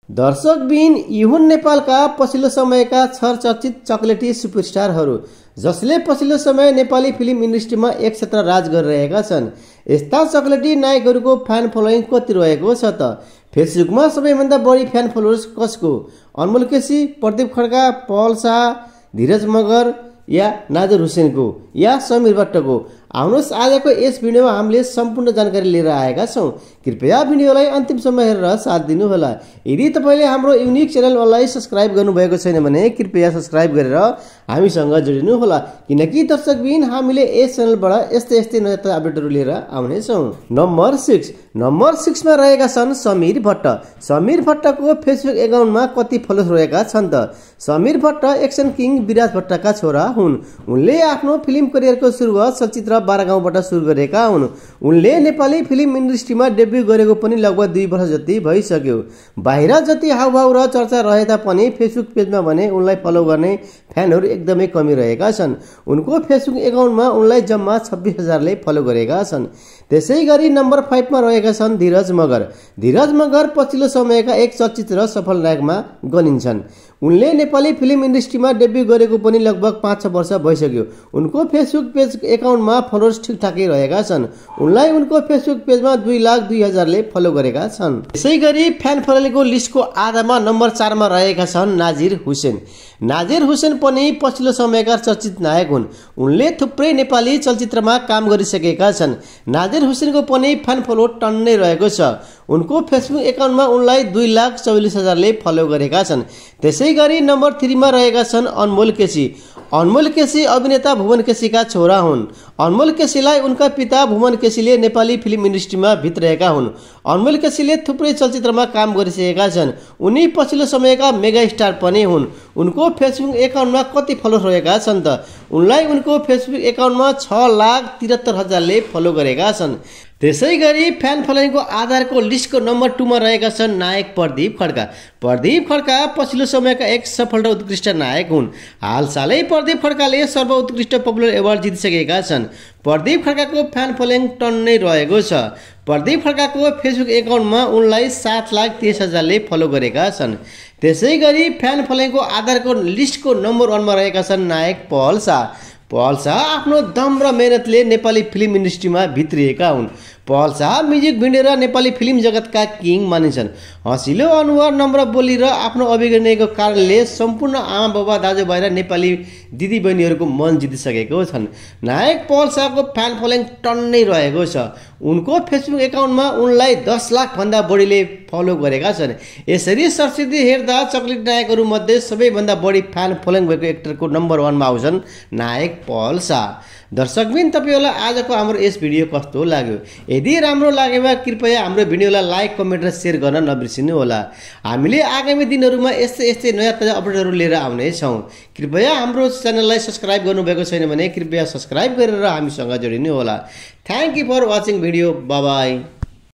दर्शकबिन युहुन नेपालका पछिल्लो समयका चर्चित चकलेटी सुपरस्टारहरू जसले पछिल्लो समय नेपाली फिल्म इन्डस्ट्रीमा एक क्षेत्र राज गरिरहेका छन्। यस्ता चकलेटी नायकहरूको फ्यान फलोइङ कति रहेको छ त? फेसबुकमा सबैभन्दा बढी फ्यान फलोवर्स कसको? अनमोल केसी, प्रदीप खड्का, पहल शाह, धीरज मगर या नाजिर हुसैनको या समीर भट्टको? आउनुहोस् आजको यस भिडियोमा हामीले सम्पूर्ण जानकारी लिएर आएका छौँ। कृपया भिडियोलाई अन्तिमसम्म हेरेर साथ दिनुहोला। यदि तपाईँले हाम्रो युनिक च्यानललाई सब्सक्राइब गर्नुभएको छैन भने कृपया सब्सक्राइब गरेर हामीसँग जोडिनुहोला, किनकि दर्शकबिन हामीले यस च्यानलबाट यस्तै नयाँ अपडेटहरू लिएर आउनेछौँ। नम्बर 6 मा रहेका छन् समीर भट्ट। समीर भट्टको फेसबुक एकाउन्टमा कति फलोवर्स रहेका छन् त? समीर भट्ट एक्सन किङ विराज भट्टका छोरा हुन्। उनले आफ्नो फिल्म करियरको सुरुवात चलचित्र 12 गाउँबाट सुरु गरेका हुन्। उनले नेपाली फिल्म इन्डस्ट्रीमा डेब्यु गरेको पनि लगभग 2 वर्ष जति भइसक्यो। बाहिर जति हाउभाउ र चर्चा रहे तापनि फेसबुक पेजमा भने उनलाई फलो गर्ने फ्यानहरू एकदमै कमी रहेका छन्। उनको फेसबुक एकाउन्टमा उनलाई जम्मा 26,000ले फलो गरेका छन्। त्यसै गरी नम्बर 5 मा रहेका छन् धीरज मगर। धीरज मगर पछिल्लो समयका एक चर्चित र सफल नायकमा गनिन्छन्। उनले नेपाली फिल्म इन्डस्ट्रीमा डेब्यु गरेको पनि लगभग 5-6 वर्ष भइसक्यो। उनको फेसबुक पेज एकाउन्टमा फलोवर्स ठिकठाकै रहेका छन्। उनलाई उनको फेसबुक पेजमा 2,02,000ले फलो गरेका छन्। त्यसै गरी फ्यान फलोइङको लिस्टको आधारमा नम्बर 4 मा रहेका छन् नाजिर हुसैन। नाजिर हुसैन पनि पछिल्लो समयका चर्चित नायक हुन्। उनले थुप्रै नेपाली चलचित्रमा काम गरिसकेका छन्। नाजिर हुसैनको पनि फ्यान फलो टन्नै रहेको छ। उनको फेसबुक एकाउन्टमा उनलाई 2,44,000ले फलो गरेका छन्। त्यसै गरी नम्बर 3 मा रहेका छन् अनमोल केसी। अनमोल केसी अभिनेता भुवन केसीका छोरा हुन्। अनमोल केसीलाई उनका पिता भुवन केसीले नेपाली फिल्म इन्डस्ट्रीमा भित्रहेका हुन्। अनमोल केसीले थुप्रै चलचित्रमा काम गरिसकेका छन्। उनी पछिल्लो समयका मेगा स्टार पनि हुन्। उनको फेसबुक एकाउन्टमा कति फलोवर्स रहेका छन् त? उनलाई उनको फेसबुक एकाउन्टमा 6,73,000ले फलो गरेका छन्। त्यसै गरी फ्यान फलोइङको आधारको लिस्टको नम्बर 2 मा रहेका छन् नायक प्रदीप खड्का। प्रदीप खड्का पछिल्लो समयका एक सफल र उत्कृष्ट नायक हुन्। हालसालै प्रदीप खड्काले सर्वोत्कृष्ट पपुलर एवार्ड जितिसकेका छन्। प्रदीप खड्काको फ्यान फलोइङ टन्नै रहेको छ। प्रदीप खड्काको फेसबुक एकाउन्टमा उनलाई 7,23,000ले फलो गरेका छन्। त्यसै गरी फ्यान फलोइङको आधारको लिस्टको नम्बर 1 मा रहेका छन् नायक पहल शाह। पहल शाह आफ्नो दम र मेहनतले नेपाली फिल्म इन्डस्ट्रीमा भित्रिएका हुन्। पहल शाह म्युजिक भिडियो र नेपाली फिल्म जगतका किङ मानिन्छन्। हँसिलो अनुहार, नम्र बोली र आफ्नो अभिनयको कारणले सम्पूर्ण आमा बाबा दाजुभाइ र नेपाली दिदीबहिनीहरूको मन जितिसकेको छन्। नायक पहल शाहको फ्यान फलोइङ टन्नै रहेको छ। उनको फेसबुक एकाउन्टमा उनलाई 10 लाख भन्दा बढीले फलो गरेका छन्। यसरी सरस्वती हेर्दा चकलेट नायकहरू मध्ये सबैभन्दा बढी फ्यान फलोइङ भएको एक्टरको नम्बर 1 मा आउँछन् नायक पहल शाह। दर्शकबिन तपाईँहरूलाई आजको हाम्रो यस भिडियो कस्तो लाग्यो? यदि राम्रो लागेमा कृपया हाम्रो भिडियोलाई लाइक, कमेन्ट र सेयर गर्न नबिर्सिनु होला। हामीले आगामी दिनहरूमा यस्तै नयाँ अपडेटहरू लिएर आउनेछौँ। कृपया हाम्रो च्यानललाई सब्सक्राइब गर्नुभएको छैन भने कृपया सब्सक्राइब गरेर हामीसँग जोडिनु होला। Thank you for watching video. Bye by.